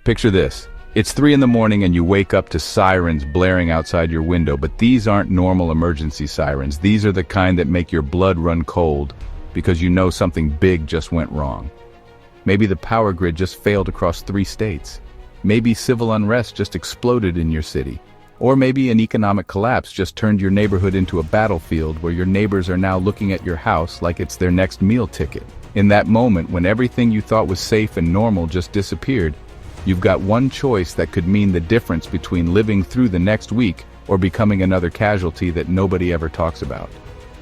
Picture this. It's 3 in the morning and you wake up to sirens blaring outside your window, but these aren't normal emergency sirens. These are the kind that make your blood run cold because you know something big just went wrong. Maybe the power grid just failed across 3 states. Maybe civil unrest just exploded in your city. Or maybe an economic collapse just turned your neighborhood into a battlefield where your neighbors are now looking at your house like it's their next meal ticket. In that moment, when everything you thought was safe and normal just disappeared, you've got one choice that could mean the difference between living through the next week or becoming another casualty that nobody ever talks about.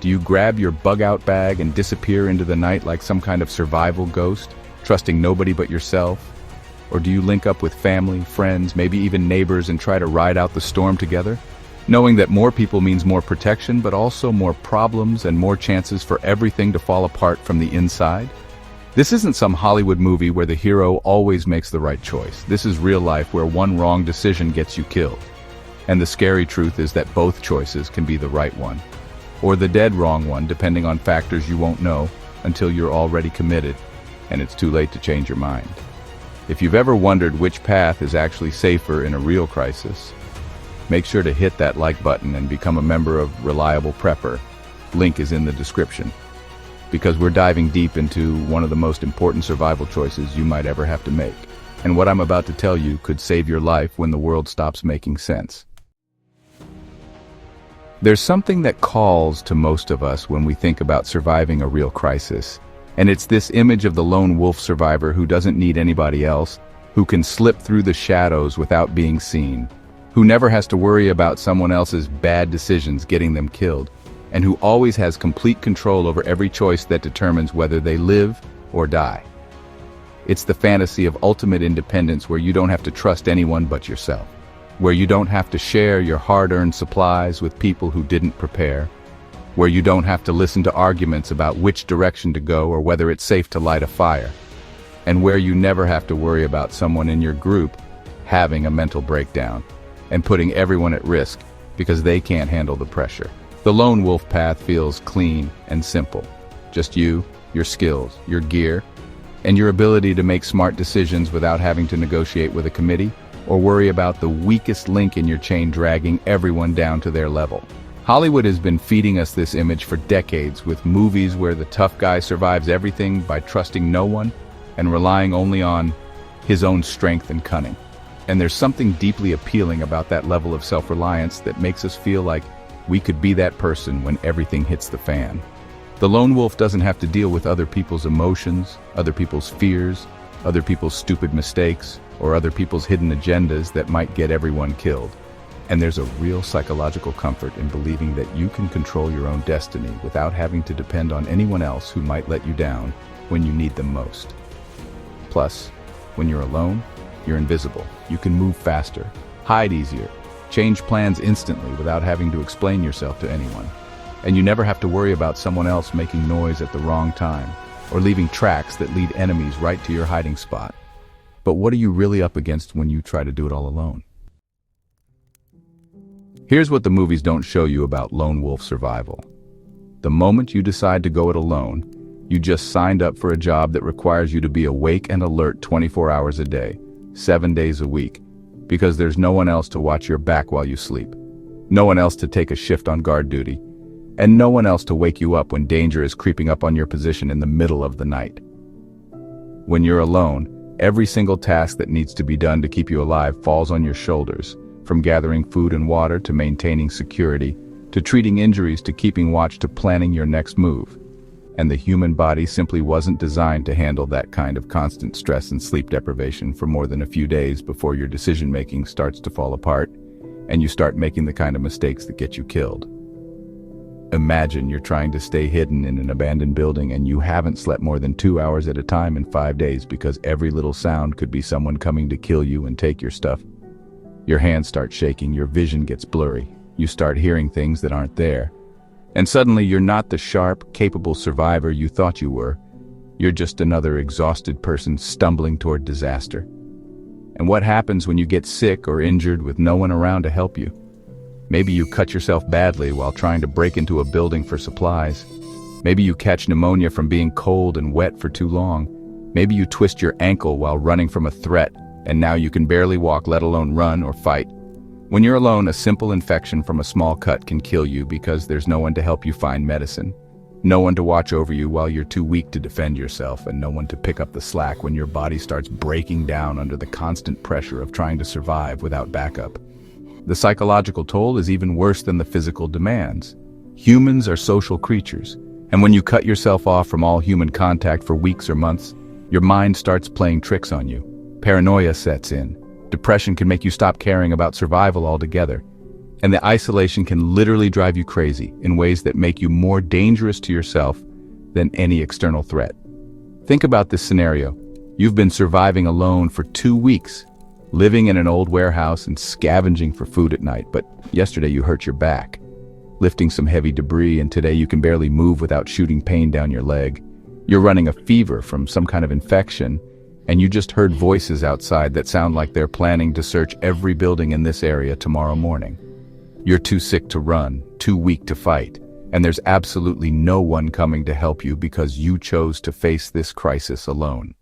Do you grab your bug-out bag and disappear into the night like some kind of survival ghost, trusting nobody but yourself? Or do you link up with family, friends, maybe even neighbors and try to ride out the storm together? Knowing that more people means more protection, but also more problems and more chances for everything to fall apart from the inside? This isn't some Hollywood movie where the hero always makes the right choice. This is real life where one wrong decision gets you killed. And the scary truth is that both choices can be the right one, or the dead wrong one, depending on factors you won't know until you're already committed, and it's too late to change your mind. If you've ever wondered which path is actually safer in a real crisis, make sure to hit that like button and become a member of Reliable Prepper. Link is in the description. Because we're diving deep into one of the most important survival choices you might ever have to make. And what I'm about to tell you could save your life when the world stops making sense. There's something that calls to most of us when we think about surviving a real crisis. And it's this image of the lone wolf survivor who doesn't need anybody else, who can slip through the shadows without being seen, who never has to worry about someone else's bad decisions getting them killed, and who always has complete control over every choice that determines whether they live or die. It's the fantasy of ultimate independence where you don't have to trust anyone but yourself, where you don't have to share your hard-earned supplies with people who didn't prepare, where you don't have to listen to arguments about which direction to go or whether it's safe to light a fire, and where you never have to worry about someone in your group having a mental breakdown and putting everyone at risk because they can't handle the pressure. The lone wolf path feels clean and simple. Just you, your skills, your gear, and your ability to make smart decisions without having to negotiate with a committee or worry about the weakest link in your chain dragging everyone down to their level. Hollywood has been feeding us this image for decades, with movies where the tough guy survives everything by trusting no one and relying only on his own strength and cunning. And there's something deeply appealing about that level of self-reliance that makes us feel like we could be that person when everything hits the fan. The lone wolf doesn't have to deal with other people's emotions, other people's fears, other people's stupid mistakes, or other people's hidden agendas that might get everyone killed. And there's a real psychological comfort in believing that you can control your own destiny without having to depend on anyone else who might let you down when you need them most. Plus, when you're alone, you're invisible. You can move faster, hide easier, change plans instantly without having to explain yourself to anyone. And you never have to worry about someone else making noise at the wrong time or leaving tracks that lead enemies right to your hiding spot. But what are you really up against when you try to do it all alone? Here's what the movies don't show you about lone wolf survival. The moment you decide to go it alone, you just signed up for a job that requires you to be awake and alert 24 hours a day, 7 days a week, because there's no one else to watch your back while you sleep, no one else to take a shift on guard duty, and no one else to wake you up when danger is creeping up on your position in the middle of the night. When you're alone, every single task that needs to be done to keep you alive falls on your shoulders, from gathering food and water to maintaining security, to treating injuries to keeping watch to planning your next move. And the human body simply wasn't designed to handle that kind of constant stress and sleep deprivation for more than a few days before your decision-making starts to fall apart and you start making the kind of mistakes that get you killed. Imagine you're trying to stay hidden in an abandoned building and you haven't slept more than 2 hours at a time in 5 days because every little sound could be someone coming to kill you and take your stuff. Your hands start shaking, your vision gets blurry, you start hearing things that aren't there. And suddenly you're not the sharp, capable survivor you thought you were. You're just another exhausted person stumbling toward disaster. And what happens when you get sick or injured with no one around to help you? Maybe you cut yourself badly while trying to break into a building for supplies. Maybe you catch pneumonia from being cold and wet for too long. Maybe you twist your ankle while running from a threat and now you can barely walk, let alone run or fight. When you're alone, a simple infection from a small cut can kill you because there's no one to help you find medicine. No one to watch over you while you're too weak to defend yourself, and no one to pick up the slack when your body starts breaking down under the constant pressure of trying to survive without backup. The psychological toll is even worse than the physical demands. Humans are social creatures, and when you cut yourself off from all human contact for weeks or months, your mind starts playing tricks on you. Paranoia sets in. Depression can make you stop caring about survival altogether. And the isolation can literally drive you crazy in ways that make you more dangerous to yourself than any external threat. Think about this scenario. You've been surviving alone for 2 weeks, living in an old warehouse and scavenging for food at night, but yesterday you hurt your back, lifting some heavy debris, and today you can barely move without shooting pain down your leg. You're running a fever from some kind of infection, and you just heard voices outside that sound like they're planning to search every building in this area tomorrow morning. You're too sick to run, too weak to fight, and there's absolutely no one coming to help you because you chose to face this crisis alone.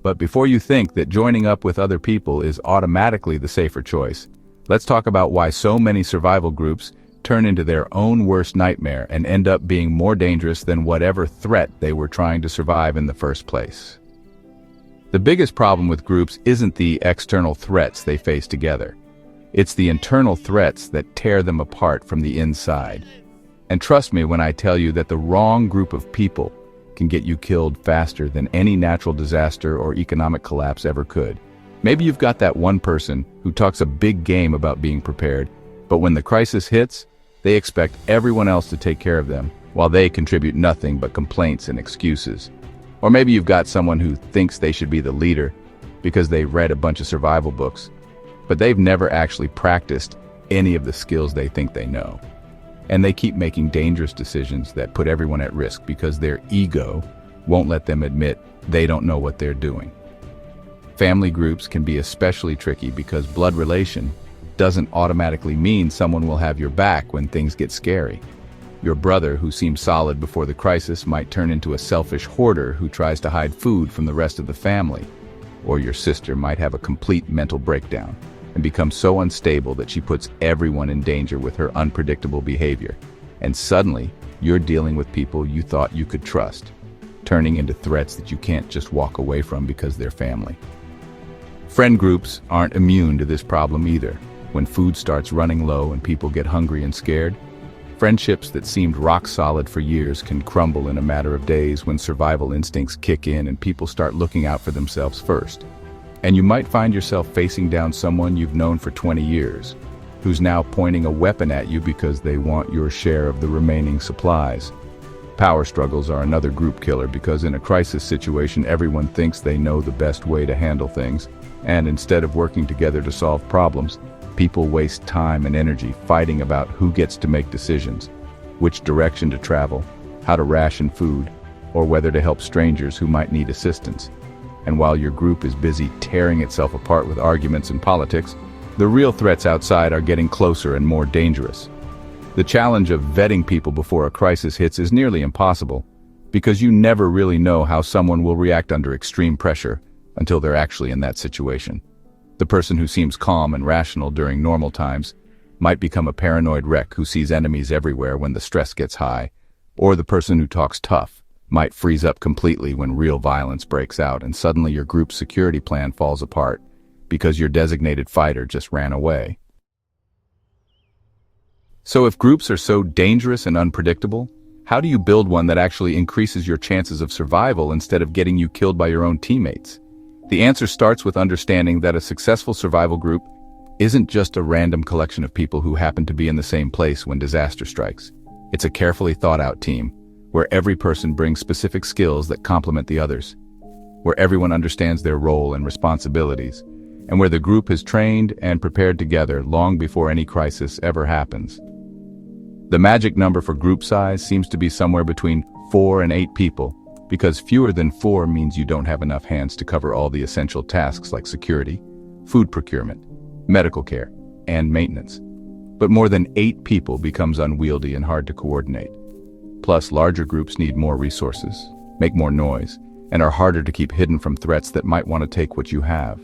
But before you think that joining up with other people is automatically the safer choice, let's talk about why so many survival groups turn into their own worst nightmare and end up being more dangerous than whatever threat they were trying to survive in the first place. The biggest problem with groups isn't the external threats they face together. It's the internal threats that tear them apart from the inside. And trust me when I tell you that the wrong group of people can get you killed faster than any natural disaster or economic collapse ever could. Maybe you've got that one person who talks a big game about being prepared, but when the crisis hits, they expect everyone else to take care of them, while they contribute nothing but complaints and excuses. Or maybe you've got someone who thinks they should be the leader because they read a bunch of survival books, but they've never actually practiced any of the skills they think they know. And they keep making dangerous decisions that put everyone at risk because their ego won't let them admit they don't know what they're doing. Family groups can be especially tricky because blood relation doesn't automatically mean someone will have your back when things get scary. Your brother, who seemed solid before the crisis, might turn into a selfish hoarder who tries to hide food from the rest of the family. Or your sister might have a complete mental breakdown and become so unstable that she puts everyone in danger with her unpredictable behavior. And suddenly, you're dealing with people you thought you could trust, turning into threats that you can't just walk away from because they're family. Friend groups aren't immune to this problem either. When food starts running low and people get hungry and scared, friendships that seemed rock solid for years can crumble in a matter of days when survival instincts kick in and people start looking out for themselves first. And you might find yourself facing down someone you've known for 20 years, who's now pointing a weapon at you because they want your share of the remaining supplies. Power struggles are another group killer because in a crisis situation, everyone thinks they know the best way to handle things, and instead of working together to solve problems, people waste time and energy fighting about who gets to make decisions, which direction to travel, how to ration food, or whether to help strangers who might need assistance. And while your group is busy tearing itself apart with arguments and politics, the real threats outside are getting closer and more dangerous. The challenge of vetting people before a crisis hits is nearly impossible, because you never really know how someone will react under extreme pressure until they're actually in that situation. The person who seems calm and rational during normal times might become a paranoid wreck who sees enemies everywhere when the stress gets high, or the person who talks tough might freeze up completely when real violence breaks out and suddenly your group's security plan falls apart because your designated fighter just ran away. So if groups are so dangerous and unpredictable, how do you build one that actually increases your chances of survival instead of getting you killed by your own teammates? The answer starts with understanding that a successful survival group isn't just a random collection of people who happen to be in the same place when disaster strikes. It's a carefully thought-out team, where every person brings specific skills that complement the others, where everyone understands their role and responsibilities, and where the group is trained and prepared together long before any crisis ever happens. The magic number for group size seems to be somewhere between 4 and 8 people, because fewer than 4 means you don't have enough hands to cover all the essential tasks like security, food procurement, medical care, and maintenance. But more than 8 people becomes unwieldy and hard to coordinate. Plus, larger groups need more resources, make more noise, and are harder to keep hidden from threats that might want to take what you have.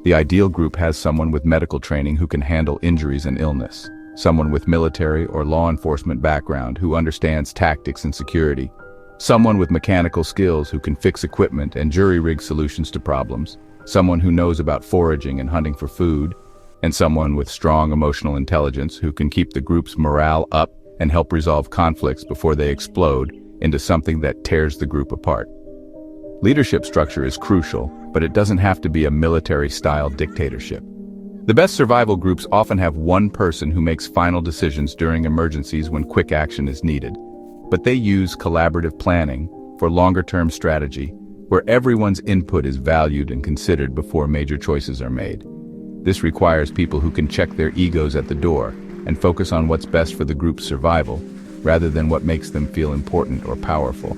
The ideal group has someone with medical training who can handle injuries and illness, someone with military or law enforcement background who understands tactics and security, someone with mechanical skills who can fix equipment and jury-rig solutions to problems, someone who knows about foraging and hunting for food, and someone with strong emotional intelligence who can keep the group's morale up and help resolve conflicts before they explode into something that tears the group apart. Leadership structure is crucial, but it doesn't have to be a military-style dictatorship. The best survival groups often have one person who makes final decisions during emergencies when quick action is needed, but they use collaborative planning for longer-term strategy, where everyone's input is valued and considered before major choices are made. This requires people who can check their egos at the door and focus on what's best for the group's survival, rather than what makes them feel important or powerful.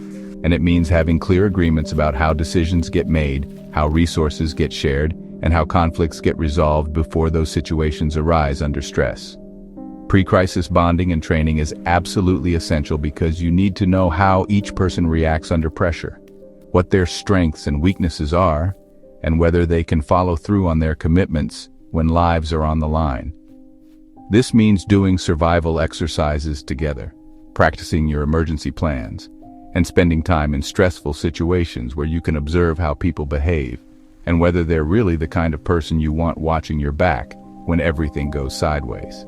And it means having clear agreements about how decisions get made, how resources get shared, and how conflicts get resolved before those situations arise under stress. Pre-crisis bonding and training is absolutely essential because you need to know how each person reacts under pressure, what their strengths and weaknesses are, and whether they can follow through on their commitments when lives are on the line. This means doing survival exercises together, practicing your emergency plans, and spending time in stressful situations where you can observe how people behave and whether they're really the kind of person you want watching your back when everything goes sideways.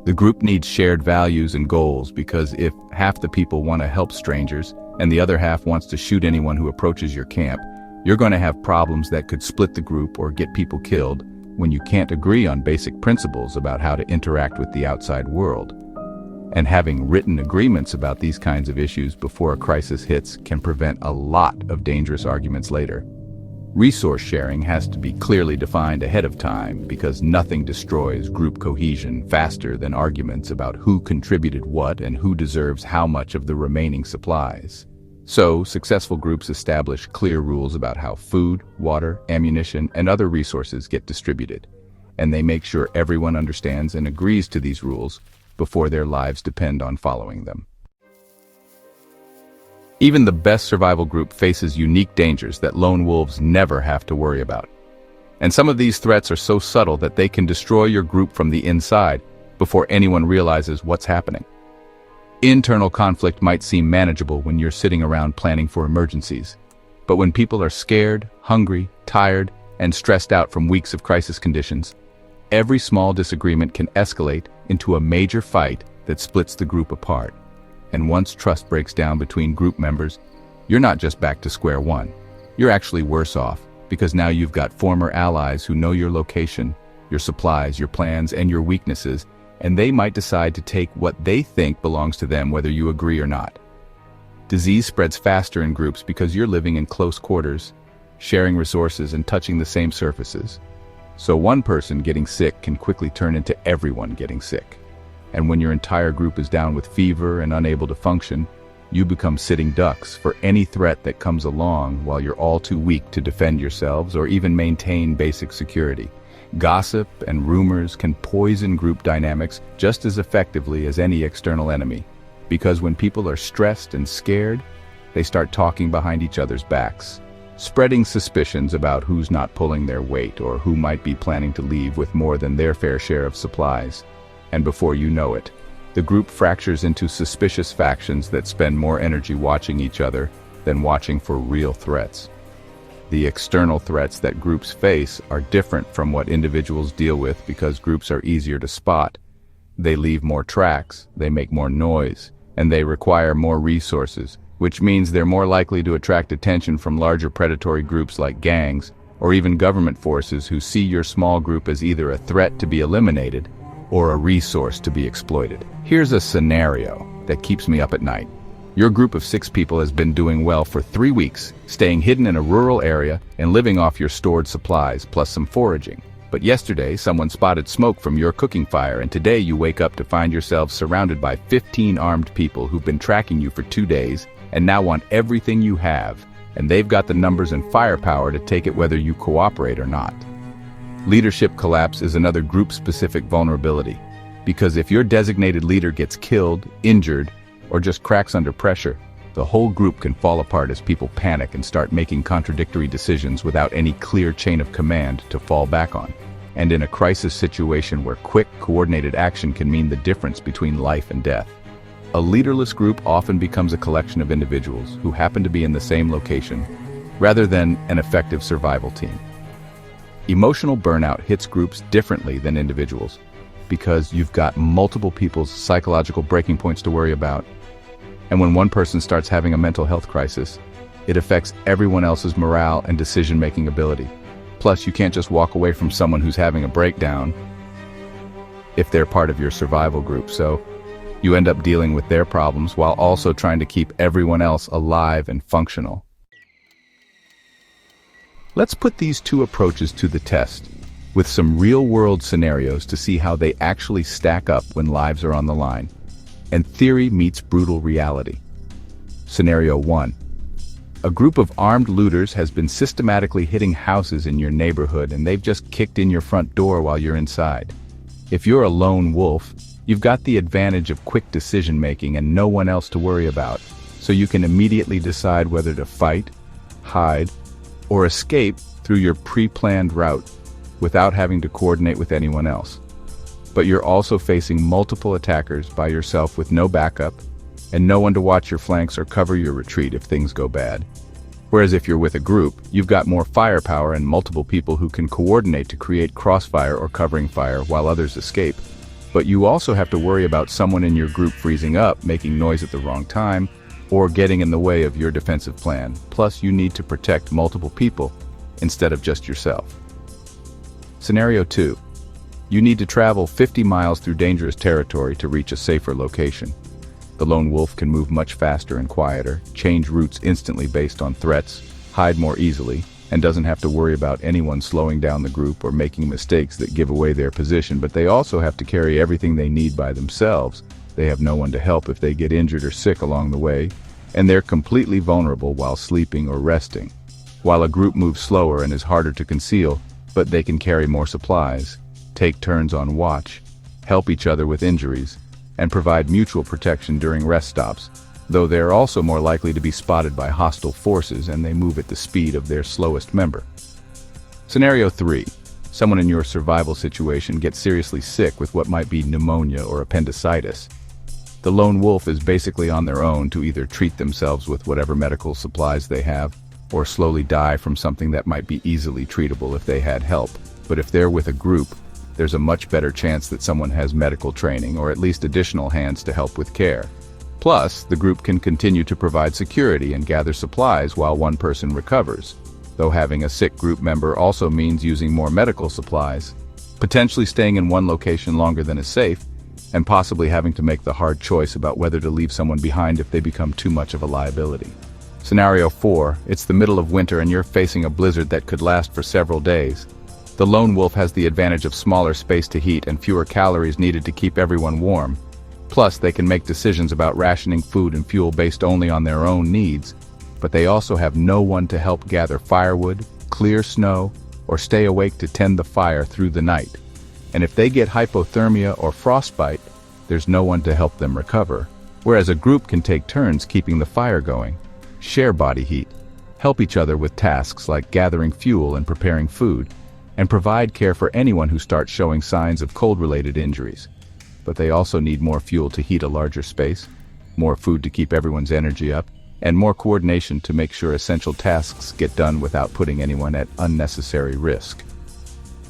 The group needs shared values and goals because if half the people want to help strangers and the other half wants to shoot anyone who approaches your camp, you're going to have problems that could split the group or get people killed when you can't agree on basic principles about how to interact with the outside world. And having written agreements about these kinds of issues before a crisis hits can prevent a lot of dangerous arguments later. Resource sharing has to be clearly defined ahead of time because nothing destroys group cohesion faster than arguments about who contributed what and who deserves how much of the remaining supplies. So, successful groups establish clear rules about how food, water, ammunition, and other resources get distributed, and they make sure everyone understands and agrees to these rules before their lives depend on following them. Even the best survival group faces unique dangers that lone wolves never have to worry about. And some of these threats are so subtle that they can destroy your group from the inside before anyone realizes what's happening. Internal conflict might seem manageable when you're sitting around planning for emergencies, but when people are scared, hungry, tired, and stressed out from weeks of crisis conditions, every small disagreement can escalate into a major fight that splits the group apart. And once trust breaks down between group members, you're not just back to square one. You're actually worse off, because now you've got former allies who know your location, your supplies, your plans, and your weaknesses, and they might decide to take what they think belongs to them whether you agree or not. Disease spreads faster in groups because you're living in close quarters, sharing resources and touching the same surfaces. So one person getting sick can quickly turn into everyone getting sick. And when your entire group is down with fever and unable to function, you become sitting ducks for any threat that comes along while you're all too weak to defend yourselves or even maintain basic security. Gossip and rumors can poison group dynamics just as effectively as any external enemy, because when people are stressed and scared, they start talking behind each other's backs, spreading suspicions about who's not pulling their weight or who might be planning to leave with more than their fair share of supplies. And before you know it, the group fractures into suspicious factions that spend more energy watching each other than watching for real threats. The external threats that groups face are different from what individuals deal with because groups are easier to spot. They leave more tracks, they make more noise, and they require more resources, which means they're more likely to attract attention from larger predatory groups like gangs or even government forces who see your small group as either a threat to be eliminated or a resource to be exploited. Here's a scenario that keeps me up at night. Your group of 6 people has been doing well for 3 weeks, staying hidden in a rural area and living off your stored supplies plus some foraging. But yesterday, someone spotted smoke from your cooking fire, and today you wake up to find yourselves surrounded by 15 armed people who've been tracking you for 2 days and now want everything you have, and they've got the numbers and firepower to take it whether you cooperate or not. Leadership collapse is another group-specific vulnerability, because if your designated leader gets killed, injured, or just cracks under pressure, The whole group can fall apart as people panic and start making contradictory decisions without any clear chain of command to fall back on. And in a crisis situation where quick, coordinated action can mean the difference between life and death. A leaderless group often becomes a collection of individuals who happen to be in the same location, rather than an effective survival team. Emotional burnout hits groups differently than individuals, because you've got multiple people's psychological breaking points to worry about. And when one person starts having a mental health crisis, it affects everyone else's morale and decision-making ability. Plus, you can't just walk away from someone who's having a breakdown if they're part of your survival group, so you end up dealing with their problems while also trying to keep everyone else alive and functional. Let's put these two approaches to the test, with some real-world scenarios to see how they actually stack up when lives are on the line. And theory meets brutal reality. Scenario 1. A group of armed looters has been systematically hitting houses in your neighborhood, and they've just kicked in your front door while you're inside. If you're a lone wolf, you've got the advantage of quick decision-making and no one else to worry about, so you can immediately decide whether to fight, hide, or escape through your pre-planned route without having to coordinate with anyone else. But you're also facing multiple attackers by yourself with no backup and no one to watch your flanks or cover your retreat if things go bad. Whereas if you're with a group, you've got more firepower and multiple people who can coordinate to create crossfire or covering fire while others escape. But you also have to worry about someone in your group freezing up, making noise at the wrong time, or getting in the way of your defensive plan. Plus, you need to protect multiple people instead of just yourself. Scenario 2. You need to travel 50 miles through dangerous territory to reach a safer location. The lone wolf can move much faster and quieter, change routes instantly based on threats, hide more easily, and doesn't have to worry about anyone slowing down the group or making mistakes that give away their position. But they also have to carry everything they need by themselves. They have no one to help if they get injured or sick along the way, and they're completely vulnerable while sleeping or resting. While a group moves slower and is harder to conceal, but they can carry more supplies, take turns on watch, help each other with injuries, and provide mutual protection during rest stops, though they're also more likely to be spotted by hostile forces and they move at the speed of their slowest member. Scenario 3. Someone in your survival situation gets seriously sick with what might be pneumonia or appendicitis. The lone wolf is basically on their own to either treat themselves with whatever medical supplies they have, or slowly die from something that might be easily treatable if they had help. But if they're with a group, there's a much better chance that someone has medical training or at least additional hands to help with care. Plus, the group can continue to provide security and gather supplies while one person recovers, though having a sick group member also means using more medical supplies, potentially staying in one location longer than is safe, and possibly having to make the hard choice about whether to leave someone behind if they become too much of a liability. Scenario 4. It's the middle of winter and you're facing a blizzard that could last for several days. The lone wolf has the advantage of smaller space to heat and fewer calories needed to keep everyone warm. Plus, they can make decisions about rationing food and fuel based only on their own needs, but they also have no one to help gather firewood, clear snow, or stay awake to tend the fire through the night. And if they get hypothermia or frostbite, there's no one to help them recover. Whereas a group can take turns keeping the fire going, share body heat, help each other with tasks like gathering fuel and preparing food, and provide care for anyone who starts showing signs of cold-related injuries. But they also need more fuel to heat a larger space, more food to keep everyone's energy up, and more coordination to make sure essential tasks get done without putting anyone at unnecessary risk.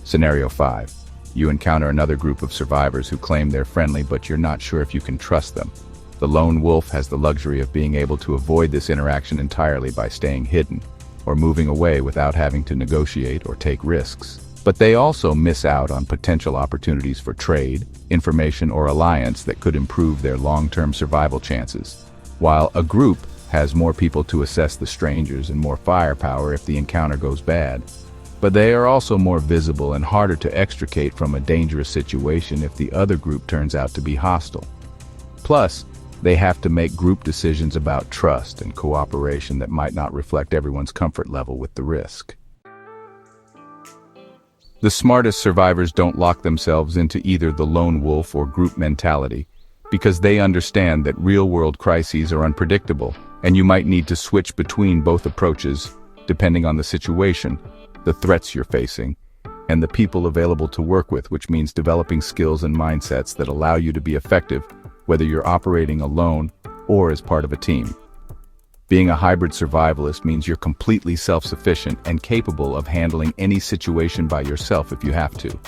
Scenario 5. You encounter another group of survivors who claim they're friendly, but you're not sure if you can trust them. The lone wolf has the luxury of being able to avoid this interaction entirely by staying hidden, or moving away without having to negotiate or take risks. But they also miss out on potential opportunities for trade, information, or alliance that could improve their long-term survival chances. While a group has more people to assess the strangers and more firepower if the encounter goes bad, but they are also more visible and harder to extricate from a dangerous situation if the other group turns out to be hostile. Plus, they have to make group decisions about trust and cooperation that might not reflect everyone's comfort level with the risk. The smartest survivors don't lock themselves into either the lone wolf or group mentality, because they understand that real-world crises are unpredictable, and you might need to switch between both approaches depending on the situation, the threats you're facing, and the people available to work with, which means developing skills and mindsets that allow you to be effective whether you're operating alone or as part of a team. Being a hybrid survivalist means you're completely self-sufficient and capable of handling any situation by yourself if you have to.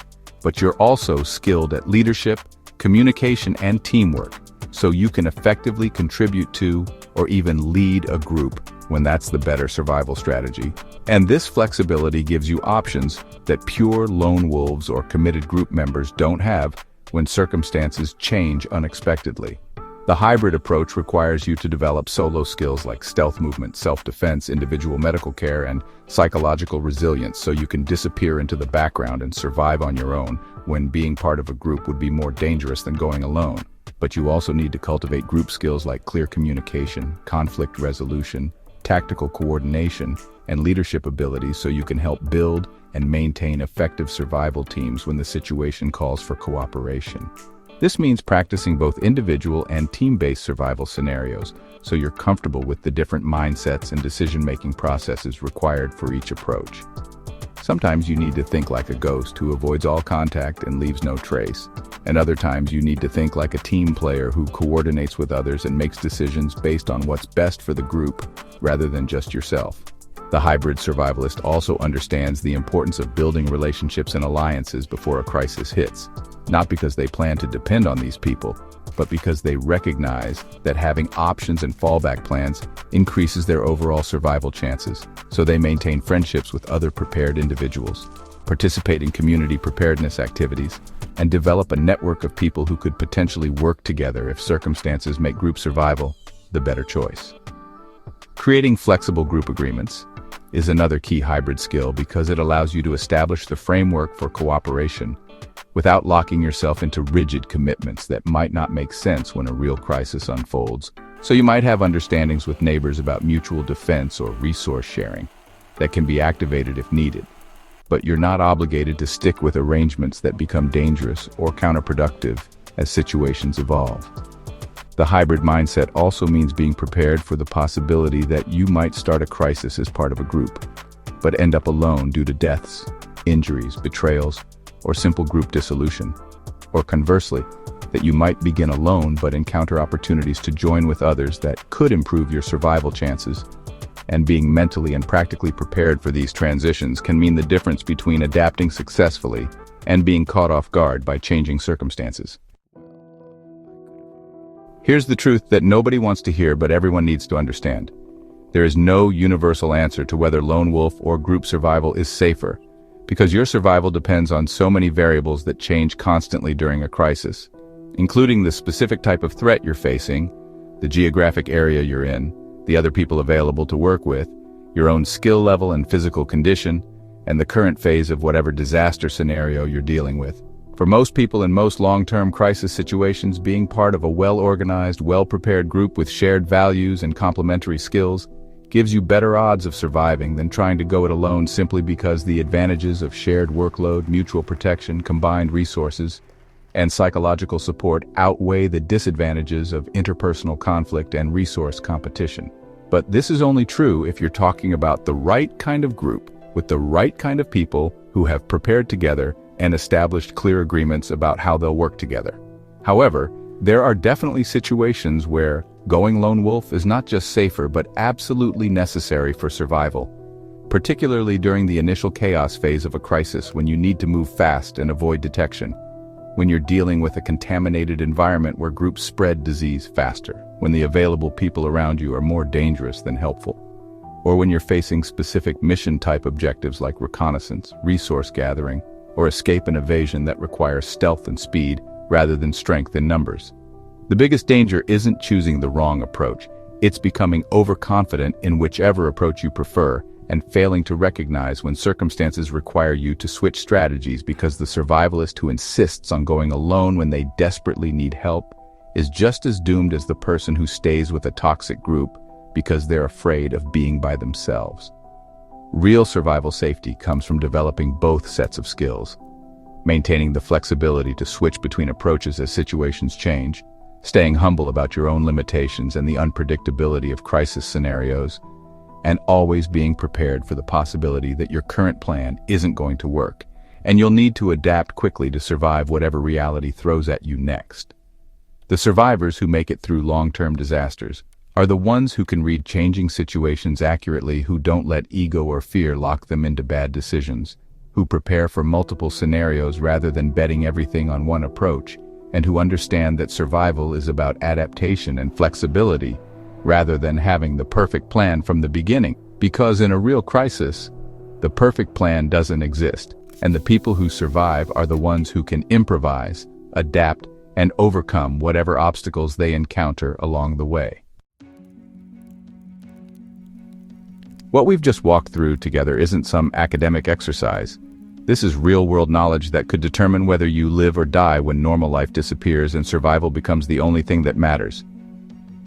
But you're also skilled at leadership, communication, and teamwork, so you can effectively contribute to or even lead a group when that's the better survival strategy. And this flexibility gives you options that pure lone wolves or committed group members don't have when circumstances change unexpectedly. The hybrid approach requires you to develop solo skills like stealth movement, self-defense, individual medical care, and psychological resilience so you can disappear into the background and survive on your own when being part of a group would be more dangerous than going alone. But you also need to cultivate group skills like clear communication, conflict resolution, tactical coordination, and leadership abilities so you can help build and maintain effective survival teams when the situation calls for cooperation. This means practicing both individual and team-based survival scenarios so you're comfortable with the different mindsets and decision-making processes required for each approach. Sometimes you need to think like a ghost who avoids all contact and leaves no trace, and other times you need to think like a team player who coordinates with others and makes decisions based on what's best for the group rather than just yourself. The hybrid survivalist also understands the importance of building relationships and alliances before a crisis hits, not because they plan to depend on these people, but because they recognize that having options and fallback plans increases their overall survival chances, so they maintain friendships with other prepared individuals, participate in community preparedness activities, and develop a network of people who could potentially work together if circumstances make group survival the better choice. Creating flexible group agreements is another key hybrid skill because it allows you to establish the framework for cooperation without locking yourself into rigid commitments that might not make sense when a real crisis unfolds. So you might have understandings with neighbors about mutual defense or resource sharing that can be activated if needed, but you're not obligated to stick with arrangements that become dangerous or counterproductive as situations evolve. The hybrid mindset also means being prepared for the possibility that you might start a crisis as part of a group, but end up alone due to deaths, injuries, betrayals, or simple group dissolution. Or conversely, that you might begin alone but encounter opportunities to join with others that could improve your survival chances. And being mentally and practically prepared for these transitions can mean the difference between adapting successfully and being caught off guard by changing circumstances. Here's the truth that nobody wants to hear but everyone needs to understand. There is no universal answer to whether lone wolf or group survival is safer, because your survival depends on so many variables that change constantly during a crisis, including the specific type of threat you're facing, the geographic area you're in, the other people available to work with, your own skill level and physical condition, and the current phase of whatever disaster scenario you're dealing with. For most people in most long-term crisis situations, being part of a well-organized, well-prepared group with shared values and complementary skills gives you better odds of surviving than trying to go it alone simply because the advantages of shared workload, mutual protection, combined resources, and psychological support outweigh the disadvantages of interpersonal conflict and resource competition. But this is only true if you're talking about the right kind of group with the right kind of people who have prepared together and established clear agreements about how they'll work together. However, there are definitely situations where going lone wolf is not just safer but absolutely necessary for survival, particularly during the initial chaos phase of a crisis when you need to move fast and avoid detection, when you're dealing with a contaminated environment where groups spread disease faster, when the available people around you are more dangerous than helpful, or when you're facing specific mission-type objectives like reconnaissance, resource gathering, or escape and evasion that require stealth and speed rather than strength in numbers. The biggest danger isn't choosing the wrong approach, it's becoming overconfident in whichever approach you prefer and failing to recognize when circumstances require you to switch strategies, because the survivalist who insists on going alone when they desperately need help is just as doomed as the person who stays with a toxic group because they're afraid of being by themselves. Real survival safety comes from developing both sets of skills, maintaining the flexibility to switch between approaches as situations change, staying humble about your own limitations and the unpredictability of crisis scenarios, and always being prepared for the possibility that your current plan isn't going to work, and you'll need to adapt quickly to survive whatever reality throws at you next. The survivors who make it through long-term disasters are the ones who can read changing situations accurately, who don't let ego or fear lock them into bad decisions, who prepare for multiple scenarios rather than betting everything on one approach, and who understand that survival is about adaptation and flexibility rather than having the perfect plan from the beginning. Because in a real crisis, the perfect plan doesn't exist, and the people who survive are the ones who can improvise, adapt, and overcome whatever obstacles they encounter along the way. What we've just walked through together isn't some academic exercise. This is real-world knowledge that could determine whether you live or die when normal life disappears and survival becomes the only thing that matters.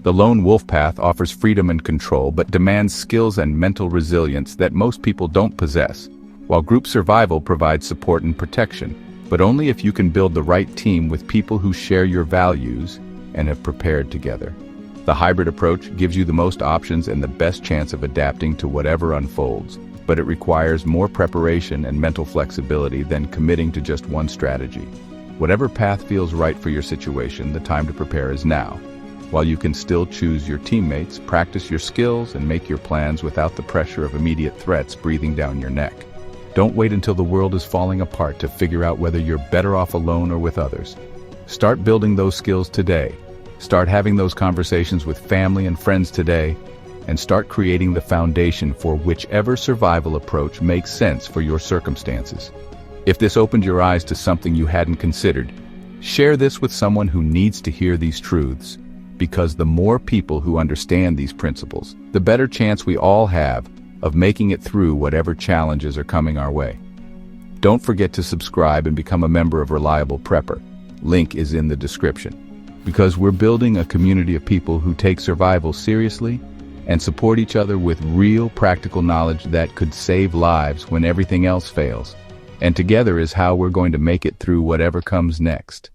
The lone wolf path offers freedom and control, but demands skills and mental resilience that most people don't possess, while group survival provides support and protection, but only if you can build the right team with people who share your values and have prepared together. The hybrid approach gives you the most options and the best chance of adapting to whatever unfolds, but it requires more preparation and mental flexibility than committing to just one strategy. Whatever path feels right for your situation, the time to prepare is now. While you can still choose your teammates, practice your skills, and make your plans without the pressure of immediate threats breathing down your neck. Don't wait until the world is falling apart to figure out whether you're better off alone or with others. Start building those skills today. Start having those conversations with family and friends today, and start creating the foundation for whichever survival approach makes sense for your circumstances. If this opened your eyes to something you hadn't considered, share this with someone who needs to hear these truths, because the more people who understand these principles, the better chance we all have of making it through whatever challenges are coming our way. Don't forget to subscribe and become a member of Reliable Prepper. Link is in the description. Because we're building a community of people who take survival seriously and support each other with real practical knowledge that could save lives when everything else fails. And together is how we're going to make it through whatever comes next.